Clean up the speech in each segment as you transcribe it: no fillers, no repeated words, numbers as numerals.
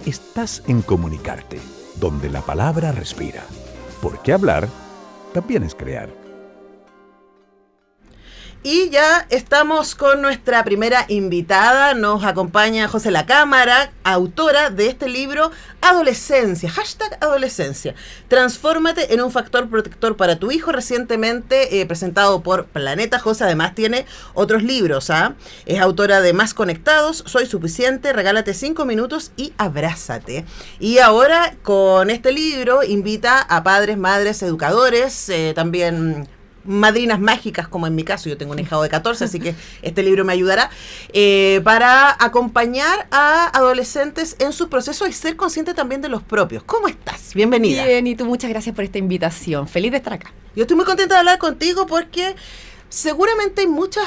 estás en Comunicarte, donde la palabra respira. Porque hablar también es crear. Y ya estamos con nuestra primera invitada. Nos acompaña José La Cámara, autora de este libro Adolescencia, #Adolescencia. Transfórmate en un factor protector para tu hijo, recientemente presentado por Planeta. José además tiene otros libros. Es autora de Más Conectados, Soy Suficiente, Regálate 5 minutos y Abrázate. Y ahora con este libro invita a padres, madres, educadores, también madrinas mágicas, como en mi caso. Yo tengo un hijado de 14, así que este libro me ayudará para acompañar a adolescentes en su proceso y ser consciente también de los propios. ¿Cómo estás? Bienvenida. Bien, y tú, muchas gracias por esta invitación. Feliz de estar acá. Yo estoy muy contenta de hablar contigo porque seguramente hay muchas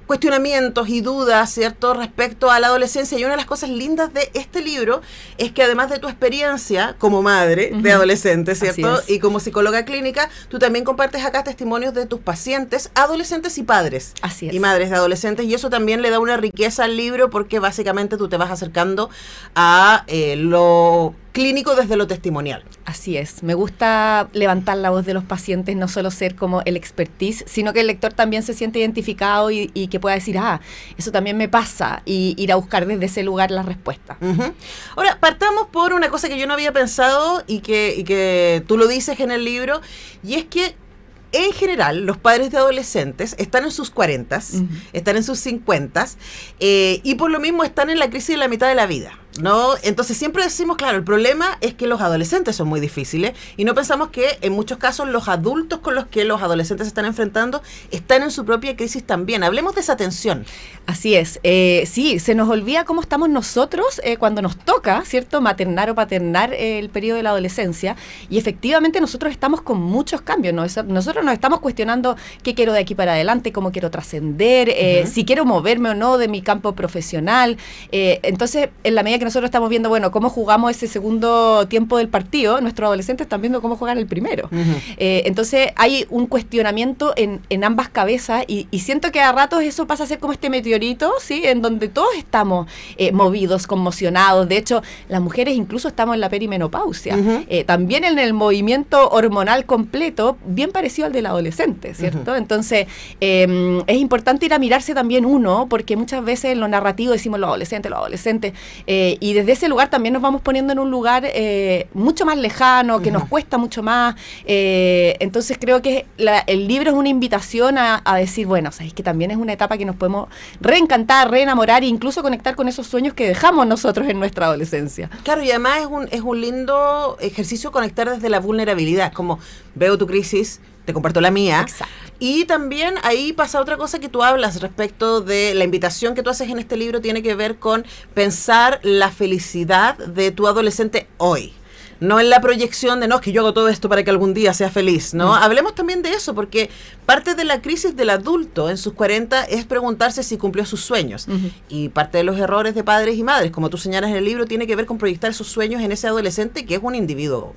cuestionamientos y dudas, ¿cierto?, respecto a la adolescencia, y una de las cosas lindas de este libro es que además de tu experiencia como madre de adolescentes, ¿cierto?, y como psicóloga clínica, tú también compartes acá testimonios de tus pacientes, adolescentes y padres. Así es. Y madres de adolescentes, y eso también le da una riqueza al libro porque básicamente tú te vas acercando a lo clínico desde lo testimonial. Así es, me gusta levantar la voz de los pacientes, no solo ser como el expertise, sino que el lector también se siente identificado y que pueda decir, eso también me pasa, y ir a buscar desde ese lugar la respuesta. Ahora, partamos por una cosa que yo no había pensado y que tú lo dices en el libro, y es que en general, los padres de adolescentes están en sus 40s, están en sus 50s, y por lo mismo están en la crisis de la mitad de la vida, ¿no? Entonces siempre decimos, claro, el problema es que los adolescentes son muy difíciles y no pensamos que en muchos casos los adultos con los que los adolescentes se están enfrentando están en su propia crisis también. Hablemos de esa tensión. Así es. Sí, se nos olvida cómo estamos nosotros cuando nos toca, ¿cierto?, maternar o paternar el periodo de la adolescencia, y efectivamente nosotros estamos con muchos cambios, ¿no? Nosotros nos estamos cuestionando qué quiero de aquí para adelante, cómo quiero trascender, si quiero moverme o no de mi campo profesional. Entonces, en la medida que nosotros estamos viendo, bueno, cómo jugamos ese segundo tiempo del partido, nuestros adolescentes están viendo cómo juegan el primero. Entonces, hay un cuestionamiento en ambas cabezas, y siento que a ratos eso pasa a ser como este meteorito, ¿sí?, en donde todos estamos movidos, conmocionados. De hecho, las mujeres incluso estamos en la perimenopausia. También en el movimiento hormonal completo, bien parecido al del adolescente, ¿cierto? Entonces, es importante ir a mirarse también uno, porque muchas veces en lo narrativo decimos los adolescentes, y desde ese lugar también nos vamos poniendo en un lugar mucho más lejano, que nos cuesta mucho más. Entonces creo que el libro es una invitación a decir, bueno, sabéis que también es una etapa que nos podemos reencantar, reenamorar e incluso conectar con esos sueños que dejamos nosotros en nuestra adolescencia. Claro, y además es un lindo ejercicio conectar desde la vulnerabilidad, como veo tu crisis, te comparto la mía. Exacto. Y también ahí pasa otra cosa que tú hablas respecto de la invitación que tú haces en este libro, tiene que ver con pensar la felicidad de tu adolescente hoy. No en la proyección de, no, es que yo hago todo esto para que algún día sea feliz, ¿no? Hablemos también de eso, porque parte de la crisis del adulto en sus 40 es preguntarse si cumplió sus sueños. Y parte de los errores de padres y madres, como tú señalas en el libro, tiene que ver con proyectar esos sueños en ese adolescente que es un individuo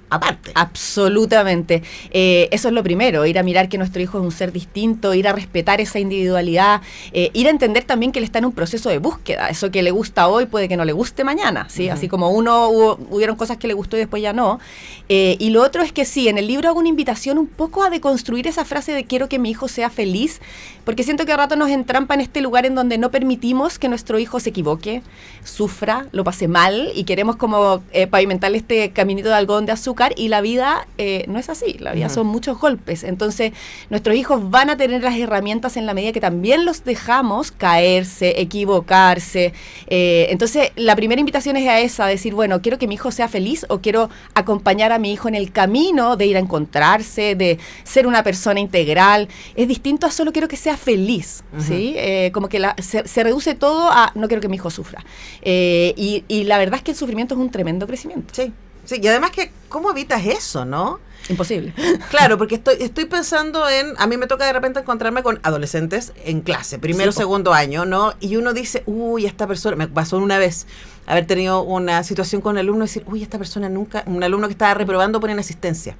aparte. Absolutamente. Eso es lo primero, ir a mirar que nuestro hijo es un ser distinto, ir a respetar esa individualidad, ir a entender también que él está en un proceso de búsqueda. Eso que le gusta hoy puede que no le guste mañana, ¿sí? Así como hubieron cosas que le gustó y después ya no. Y lo otro es que sí, en el libro hago una invitación un poco a deconstruir esa frase de quiero que mi hijo sea feliz, porque siento que a rato nos entrampa en este lugar en donde no permitimos que nuestro hijo se equivoque, sufra, lo pase mal, y queremos como pavimentarle este caminito de algodón de azúcar, y la vida no es así, la vida son muchos golpes. Entonces nuestros hijos van a tener las herramientas en la medida que también los dejamos caerse, equivocarse. Entonces la primera invitación es a esa, decir, bueno, quiero que mi hijo sea feliz, o quiero acompañar a mi hijo en el camino de ir a encontrarse, de ser una persona integral. Es distinto a solo quiero que sea feliz, ¿sí? Como que se reduce todo a no quiero que mi hijo sufra. Y la verdad es que el sufrimiento es un tremendo crecimiento. Sí. Sí, y además que, ¿cómo evitas eso, no? Imposible. Claro, porque estoy pensando a mí me toca de repente encontrarme con adolescentes en clase, primero, segundo año, ¿no? Y uno dice, uy, esta persona, me pasó una vez haber tenido una situación con un alumno y decir, uy, esta persona nunca, un alumno que estaba reprobando por inasistencia.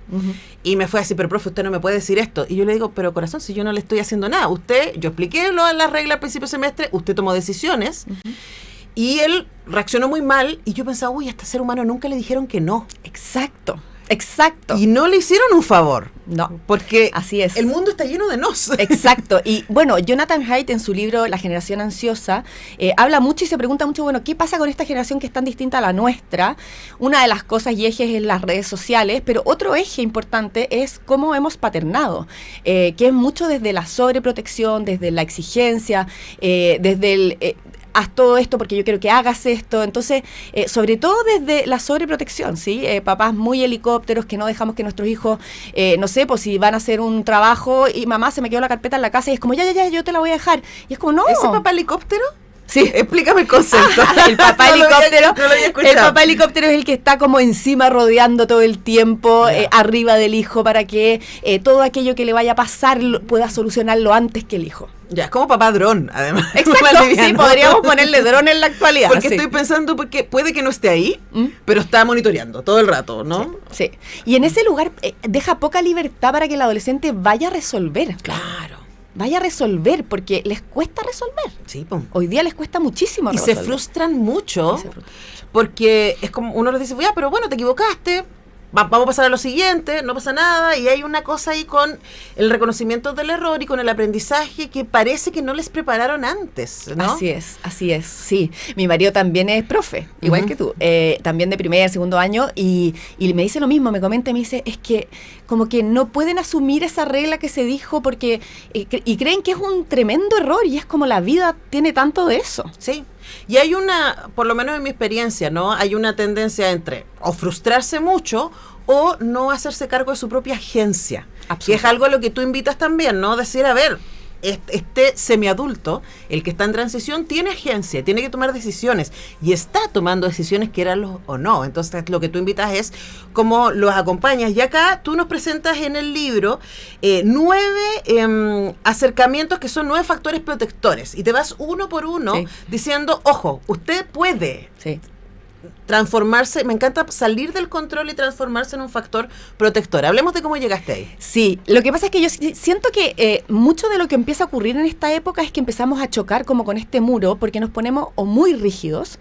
Y me fue así, pero profe, usted no me puede decir esto. Y yo le digo, pero corazón, si yo no le estoy haciendo nada, yo expliqué las reglas al principio del semestre, usted tomó decisiones. Y él reaccionó muy mal y yo pensaba, uy, a este ser humano nunca le dijeron que no. Exacto. Y no le hicieron un favor. No, porque así es. El mundo está lleno de nos. Exacto. Y bueno, Jonathan Haidt en su libro La generación ansiosa habla mucho y se pregunta mucho, bueno, ¿qué pasa con esta generación que es tan distinta a la nuestra? Una de las cosas y ejes es las redes sociales, pero otro eje importante es cómo hemos paternado, que es mucho desde la sobreprotección, desde la exigencia, desde el... haz todo esto porque yo quiero que hagas esto. Entonces, sobre todo desde la sobreprotección, ¿sí? Papás muy helicópteros que no dejamos que nuestros hijos, no sé, pues si van a hacer un trabajo y mamá se me quedó la carpeta en la casa y es como, ya, yo te la voy a dejar. Y es como, no. ¿Ese papá helicóptero? Sí. Explícame el concepto. El papá helicóptero. No lo había escuchado. El papá helicóptero es el que está como encima rodeando todo el tiempo, arriba del hijo para que todo aquello que le vaya a pasar pueda solucionarlo antes que el hijo. Ya, es como papá dron, además. Exacto, sí, podríamos ponerle dron en la actualidad. Porque sí. estoy pensando, porque puede que no esté ahí, pero está monitoreando todo el rato, ¿no? Sí. Y en ese lugar deja poca libertad para que el adolescente vaya a resolver. Claro. Vaya a resolver, porque les cuesta resolver. Sí, pues. Hoy día les cuesta muchísimo y resolver. se frustran mucho, porque es como uno les dice, ya, pero bueno, te equivocaste, vamos a pasar a lo siguiente, no pasa nada, y hay una cosa ahí con el reconocimiento del error y con el aprendizaje que parece que no les prepararon antes, ¿no? Así es, sí. Mi marido también es profe, igual que tú, también de primer, segundo año, y me dice lo mismo, me comenta y me dice, es que como que no pueden asumir esa regla que se dijo porque y creen que es un tremendo error, y es como la vida tiene tanto de eso. Sí. Y hay una, por lo menos en mi experiencia, ¿no? Hay una tendencia entre o frustrarse mucho o no hacerse cargo de su propia agencia. Que es algo a lo que tú invitas también, ¿no? Decir, a ver, este semiadulto, el que está en transición, tiene agencia, tiene que tomar decisiones y está tomando decisiones, quieranlo o no. Entonces, lo que tú invitas es cómo los acompañas. Y acá tú nos presentas en el libro 9 acercamientos que son 9 factores protectores y te vas uno por uno diciendo, ojo, usted puede transformarse, me encanta salir del control y transformarse en un factor protector. Hablemos de cómo llegaste ahí. Sí, lo que pasa es que yo siento que mucho de lo que empieza a ocurrir en esta época es que empezamos a chocar como con este muro porque nos ponemos o muy rígidos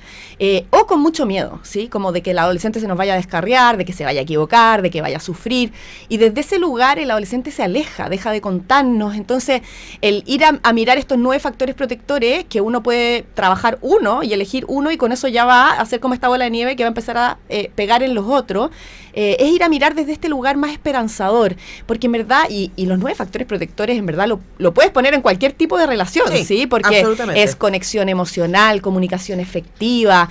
o con mucho miedo, ¿sí? Como de que el adolescente se nos vaya a descarriar, de que se vaya a equivocar, de que vaya a sufrir, y desde ese lugar el adolescente se aleja, deja de contarnos. Entonces, el ir a mirar estos 9 factores protectores, que uno puede trabajar uno y elegir uno, y con eso ya va a hacer como esta bola de nieve que va a empezar a pegar en los otros, es ir a mirar desde este lugar más esperanzador, porque en verdad, y los 9 factores protectores en verdad lo puedes poner en cualquier tipo de relación, ¿sí? Porque es conexión emocional, comunicación efectiva,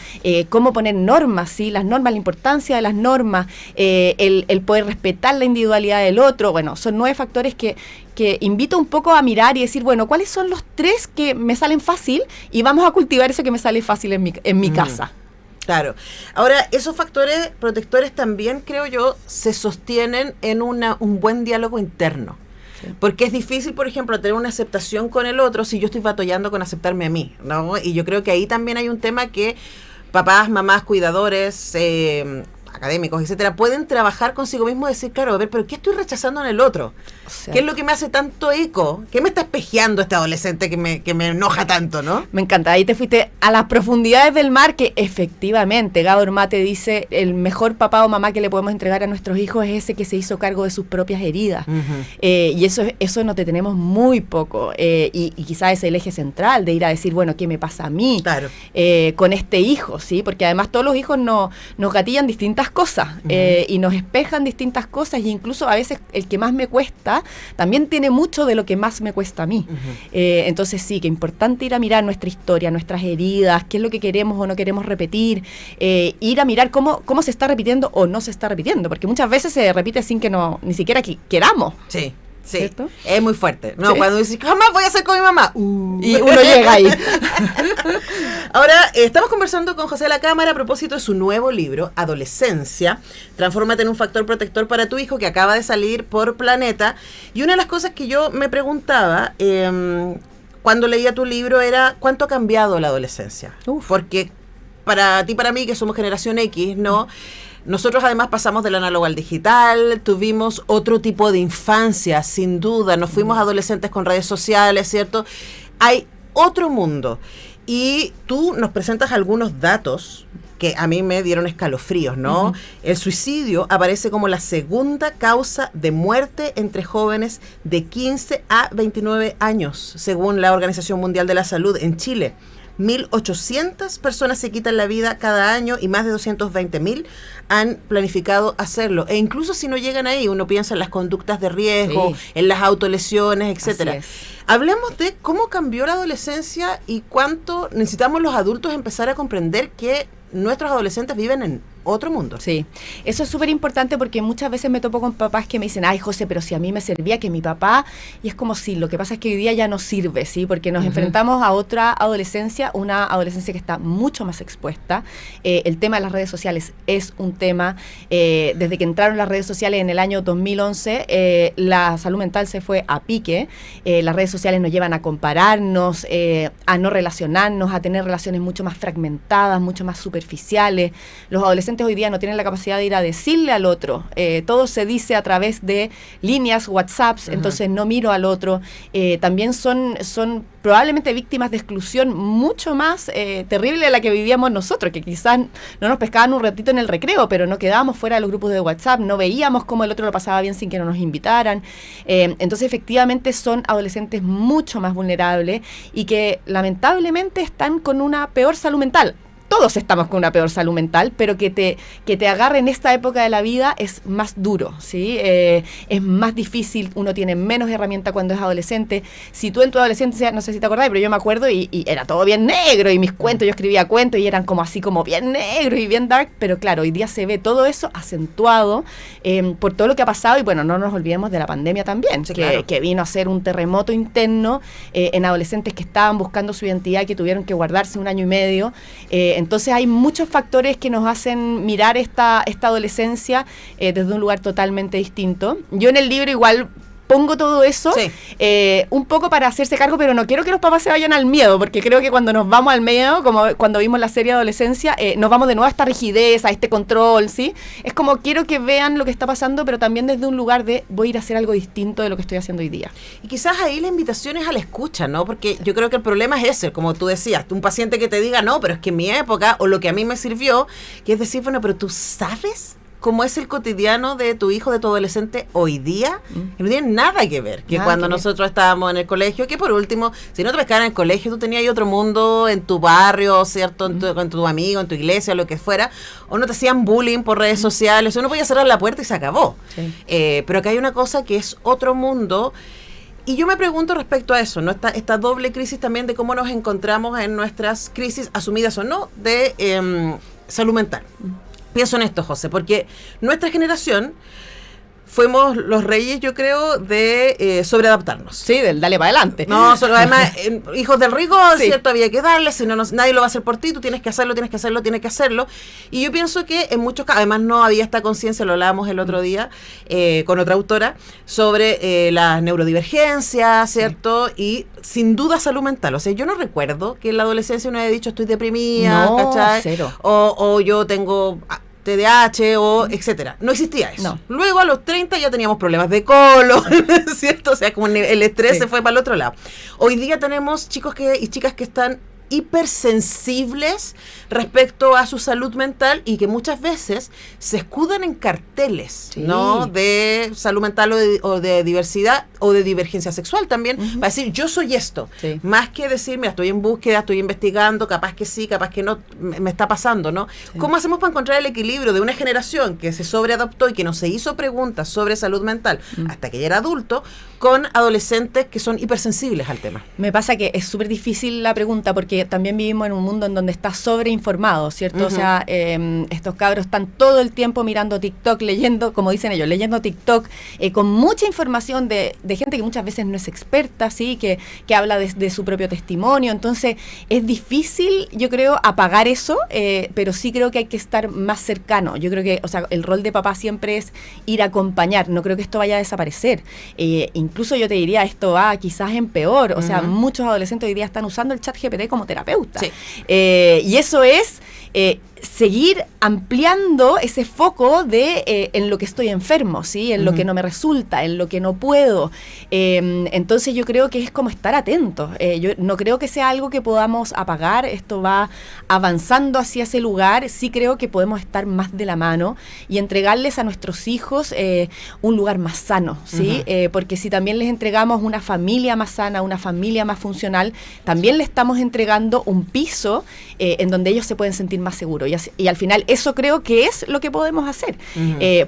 cómo poner normas, ¿sí? Las normas, la importancia de las normas, el poder respetar la individualidad del otro. Bueno, son 9 factores que invito un poco a mirar y decir, bueno, ¿cuáles son los 3 que me salen fácil? Y vamos a cultivar eso que me sale fácil en mi casa. Claro. Ahora, esos factores protectores también, creo yo, se sostienen en un buen diálogo interno. Sí. Porque es difícil, por ejemplo, tener una aceptación con el otro si yo estoy batallando con aceptarme a mí, ¿no? Y yo creo que ahí también hay un tema que papás, mamás, cuidadores, académicos, etcétera, pueden trabajar consigo mismo y decir, claro, a ver, pero ¿qué estoy rechazando en el otro? O sea, ¿qué es lo que me hace tanto eco? ¿Qué me está espejeando este adolescente que me enoja tanto, no? Me encanta, ahí te fuiste a las profundidades del mar, que efectivamente, Gabor Mate dice, el mejor papá o mamá que le podemos entregar a nuestros hijos es ese que se hizo cargo de sus propias heridas. Y eso nos detenemos muy poco. Y quizás es el eje central de ir a decir, bueno, ¿qué me pasa a mí? Claro. Con este hijo, ¿sí? Porque además todos los hijos nos gatillan distintas cosas y nos espejan distintas cosas, y incluso a veces el que más me cuesta también tiene mucho de lo que más me cuesta a mí. Entonces sí, que es importante ir a mirar nuestra historia, nuestras heridas, qué es lo que queremos o no queremos repetir, ir a mirar cómo se está repitiendo o no se está repitiendo, porque muchas veces se repite sin que ni siquiera queramos. Sí. Sí, ¿cierto? Es muy fuerte. No, sí. Cuando dices, jamás voy a hacer con mi mamá. Y uno llega ahí. Ahora, estamos conversando con José La Cámara a propósito de su nuevo libro, Adolescencia. Transfórmate en un factor protector para tu hijo, que acaba de salir por Planeta. Y una de las cosas que yo me preguntaba cuando leía tu libro era, ¿cuánto ha cambiado la adolescencia? Porque para ti, para mí, que somos generación X, ¿no? Nosotros además pasamos del análogo al digital, tuvimos otro tipo de infancia, sin duda, nos fuimos adolescentes con redes sociales, ¿cierto? Hay otro mundo. Y tú nos presentas algunos datos que a mí me dieron escalofríos, ¿no? Uh-huh. El suicidio aparece como la segunda causa de muerte entre jóvenes de 15 a 29 años, según la Organización Mundial de la Salud en Chile. 1.800 personas se quitan la vida cada año y más de 220.000 han planificado hacerlo. E incluso si no llegan ahí, uno piensa en las conductas de riesgo, en las autolesiones, etcétera. Hablemos de cómo cambió la adolescencia y cuánto necesitamos los adultos empezar a comprender que nuestros adolescentes viven en otro mundo. Sí, eso es súper importante porque muchas veces me topo con papás que me dicen, ay, José, pero si a mí me servía que mi papá, y es como si lo que pasa es que hoy día ya no sirve, ¿sí? Porque nos enfrentamos a otra adolescencia, una adolescencia que está mucho más expuesta. El tema de las redes sociales es un tema, desde que entraron las redes sociales en el año 2011, la salud mental se fue a pique. Las redes sociales nos llevan a compararnos, a no relacionarnos, a tener relaciones mucho más fragmentadas, mucho más superficiales. Los adolescentes hoy día no tienen la capacidad de ir a decirle al otro. Todo se dice a través de líneas, WhatsApps, entonces no miro al otro. También son probablemente víctimas de exclusión mucho más terrible de la que vivíamos nosotros, que quizás no nos pescaban un ratito en el recreo, pero no quedábamos fuera de los grupos de WhatsApp, no veíamos cómo el otro lo pasaba bien sin que no nos invitaran. Entonces, efectivamente, son adolescentes mucho más vulnerables y que lamentablemente están con una peor salud mental. Todos estamos con una peor salud mental, pero que te agarre en esta época de la vida es más duro, ¿sí? Es más difícil, uno tiene menos herramienta cuando es adolescente. Si tú en tu adolescencia, no sé si te acordás, pero yo me acuerdo y era todo bien negro, y mis cuentos, yo escribía cuentos y eran como así como bien negros y bien dark, pero claro, hoy día se ve todo eso acentuado por todo lo que ha pasado, y bueno, no nos olvidemos de la pandemia también, sí, que vino a ser un terremoto interno en adolescentes que estaban buscando su identidad, que tuvieron que guardarse 1 año y medio. Entonces hay muchos factores que nos hacen mirar esta adolescencia desde un lugar totalmente distinto. Yo en el libro igual pongo todo eso, sí, un poco para hacerse cargo, pero no quiero que los papás se vayan al miedo, porque creo que cuando nos vamos al miedo, como cuando vimos la serie Adolescencia, nos vamos de nuevo a esta rigidez, a este control, ¿sí? Es como quiero que vean lo que está pasando, pero también desde un lugar de voy a ir a hacer algo distinto de lo que estoy haciendo hoy día. Y quizás ahí la invitación es a la escucha, ¿no? Porque yo creo que el problema es ese, como tú decías, un paciente que te diga, no, pero es que en mi época, o lo que a mí me sirvió, que es decir, bueno, pero tú sabes cómo es el cotidiano de tu hijo, de tu adolescente hoy día, no tiene nada que ver que cuando nosotros estábamos en el colegio, que por último, si no te pescaban en el colegio, tú tenías otro mundo en tu barrio, ¿cierto? Con tu amigo, en tu iglesia, lo que fuera, o no te hacían bullying por redes sociales, uno podía cerrar la puerta y se acabó. Sí. Pero acá hay una cosa que es otro mundo. Y yo me pregunto respecto a eso, ¿no? Esta doble crisis también de cómo nos encontramos en nuestras crisis, asumidas o no, de salud mental. Pienso en esto, José, porque nuestra generación fuimos los reyes, yo creo, de sobreadaptarnos. Sí, del dale para adelante. No, además, hijos del rico, sí, ¿cierto? Había que darle, si no, nadie lo va a hacer por ti, tú tienes que hacerlo. Y yo pienso que en muchos casos, además no había esta conciencia, lo hablábamos el otro día con otra autora, sobre las neurodivergencias, ¿cierto? Sí. Y sin duda salud mental. O sea, yo no recuerdo que en la adolescencia uno haya dicho estoy deprimida, no, ¿cachai? Cero. O yo tengo TDAH o etcétera. No existía eso. No. Luego a los 30 ya teníamos problemas de colon, ¿cierto? O sea, como el estrés se fue para el otro lado. Hoy día tenemos chicos y chicas que están hipersensibles respecto a su salud mental y que muchas veces se escudan en carteles, sí, ¿no? De salud mental o de diversidad o de divergencia sexual también, para decir yo soy esto, sí, más que decir mira, estoy en búsqueda, estoy investigando, capaz que sí, capaz que no, me está pasando, ¿no? Sí. ¿Cómo hacemos para encontrar el equilibrio de una generación que se sobreadaptó y que no se hizo preguntas sobre salud mental hasta que ya era adulto, con adolescentes que son hipersensibles al tema? Me pasa que es súper difícil la pregunta porque también vivimos en un mundo en donde está sobreinformado, ¿cierto? O sea, estos cabros están todo el tiempo mirando TikTok, leyendo, como dicen ellos, leyendo TikTok, con mucha información de gente que muchas veces no es experta, ¿sí? Que habla de su propio testimonio. Entonces, es difícil, yo creo, apagar eso, pero sí creo que hay que estar más cercano. Yo creo que, o sea, el rol de papá siempre es ir a acompañar. No creo que esto vaya a desaparecer. Incluso yo te diría, esto va quizás en peor. O sea, muchos adolescentes hoy día están usando el ChatGPT como terapeuta. Sí. Y eso es seguir ampliando ese foco de en lo que estoy enfermo, ¿sí? En lo que no me resulta, en lo que no puedo. Entonces yo creo que es como estar atentos. Yo no creo que sea algo que podamos apagar. Esto va avanzando hacia ese lugar. Sí creo que podemos estar más de la mano y entregarles a nuestros hijos un lugar más sano, ¿sí? Porque si también les entregamos una familia más sana, una familia más funcional, también le estamos entregando un piso en donde ellos se pueden sentir más seguros. Y al final eso creo que es lo que podemos hacer,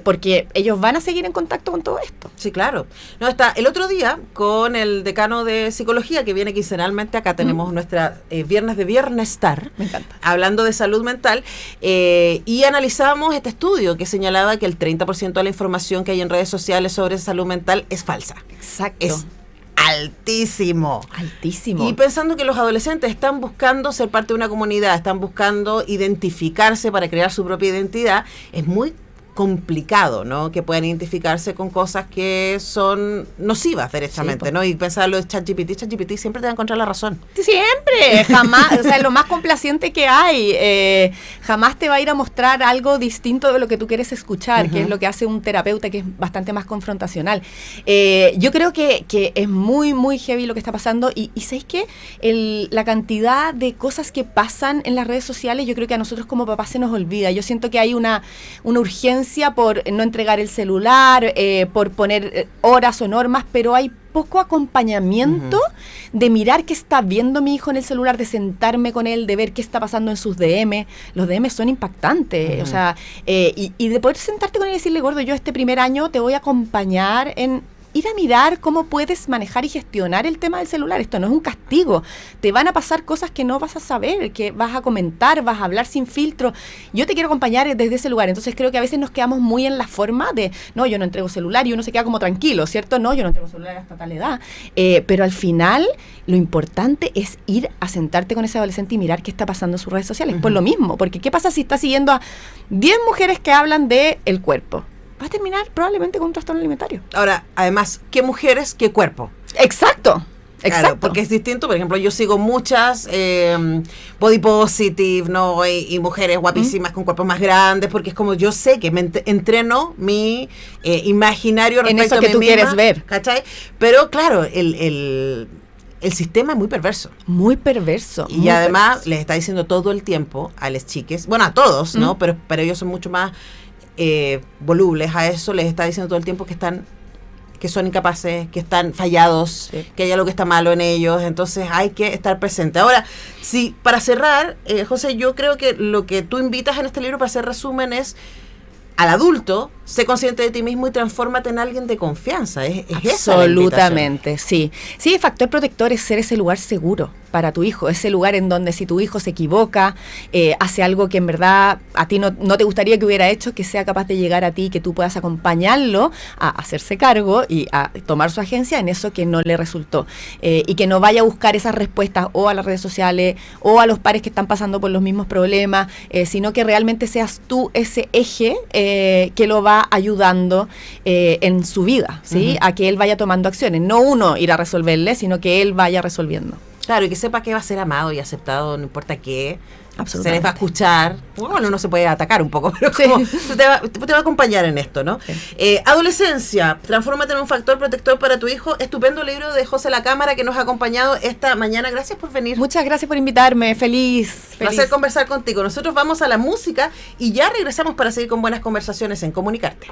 porque ellos van a seguir en contacto con todo esto. Sí, claro. No, está el otro día con el decano de psicología que viene quincenalmente, acá tenemos nuestra viernes de Bienestar, Me encanta. hablando de salud mental, y analizamos este estudio que señalaba que el 30% de la información que hay en redes sociales sobre salud mental es falsa. Exacto. Es altísimo. Altísimo. Y pensando que los adolescentes están buscando ser parte de una comunidad, están buscando identificarse para crear su propia identidad, es muy complicado, ¿no? Que puedan identificarse con cosas que son nocivas derechamente, Sí, ¿no? Y pensar lo de ChatGPT siempre te va a encontrar la razón. Siempre, jamás, o sea, lo más complaciente que hay, jamás te va a ir a mostrar algo distinto de lo que tú quieres escuchar, que es lo que hace un terapeuta que es bastante más confrontacional. Yo creo que es muy, muy heavy lo que está pasando y ¿sabéis qué? La cantidad de cosas que pasan en las redes sociales, yo creo que a nosotros como papás se nos olvida. Yo siento que hay una urgencia por no entregar el celular, por poner horas o normas, pero hay poco acompañamiento de mirar qué está viendo mi hijo en el celular, de sentarme con él, de ver qué está pasando en sus DM. Los DM son impactantes, o sea, y de poder sentarte con él y decirle, gordo, yo este primer año te voy a acompañar en ir a mirar cómo puedes manejar y gestionar el tema del celular. Esto no es un castigo. Te van a pasar cosas que no vas a saber, que vas a comentar, vas a hablar sin filtro. Yo te quiero acompañar desde ese lugar. Entonces creo que a veces nos quedamos muy en la forma de, no, yo no entrego celular y uno se queda como tranquilo, ¿cierto? No, yo no entrego celular hasta tal edad. Pero al final lo importante es ir a sentarte con ese adolescente y mirar qué está pasando en sus redes sociales. Pues lo mismo, porque ¿qué pasa si estás siguiendo a 10 mujeres que hablan de el cuerpo? Vas a terminar probablemente con un trastorno alimentario. Ahora, además, ¿qué mujeres, qué cuerpo? Exacto. Exacto. Claro, porque es distinto. Por ejemplo, yo sigo muchas body positive, ¿no? Y mujeres guapísimas con cuerpos más grandes, porque es como yo sé que me entreno mi imaginario en respecto eso que a mí tú misma, quieres ver. ¿cachai? Pero claro, el sistema es muy perverso. Muy perverso. Y además les está diciendo todo el tiempo a las chiques, bueno, a todos, ¿no? Pero ellos son mucho más volubles a eso, les está diciendo todo el tiempo que son incapaces, que están fallados, que hay algo que está malo en ellos, entonces hay que estar presente. Ahora, sí, para cerrar, José, yo creo que lo que tú invitas en este libro para hacer resumen es al adulto, sé consciente de ti mismo y transfórmate en alguien de confianza. Es absolutamente, sí. Sí, factor protector es ser ese lugar seguro para tu hijo, ese lugar en donde si tu hijo se equivoca, hace algo que en verdad a ti no te gustaría que hubiera hecho, que sea capaz de llegar a ti, que tú puedas acompañarlo a hacerse cargo y a tomar su agencia en eso que no le resultó. Y que no vaya a buscar esas respuestas o a las redes sociales o a los pares que están pasando por los mismos problemas, sino que realmente seas tú ese eje que lo va ayudando en su vida, ¿sí? A que él vaya tomando acciones. No uno ir a resolverle, sino que él vaya resolviendo. Claro, y que sepa que va a ser amado y aceptado, no importa qué. Se les va a Absolutamente. escuchar. Bueno, uno se puede atacar un poco, pero como te va a acompañar en esto, ¿no? Sí. Adolescencia, transfórmate en un factor protector para tu hijo. Estupendo libro de José La Cámara que nos ha acompañado esta mañana. Gracias por venir. Muchas gracias por invitarme. Feliz. Placer conversar contigo. Nosotros vamos a la música y ya regresamos para seguir con buenas conversaciones en Comunicarte.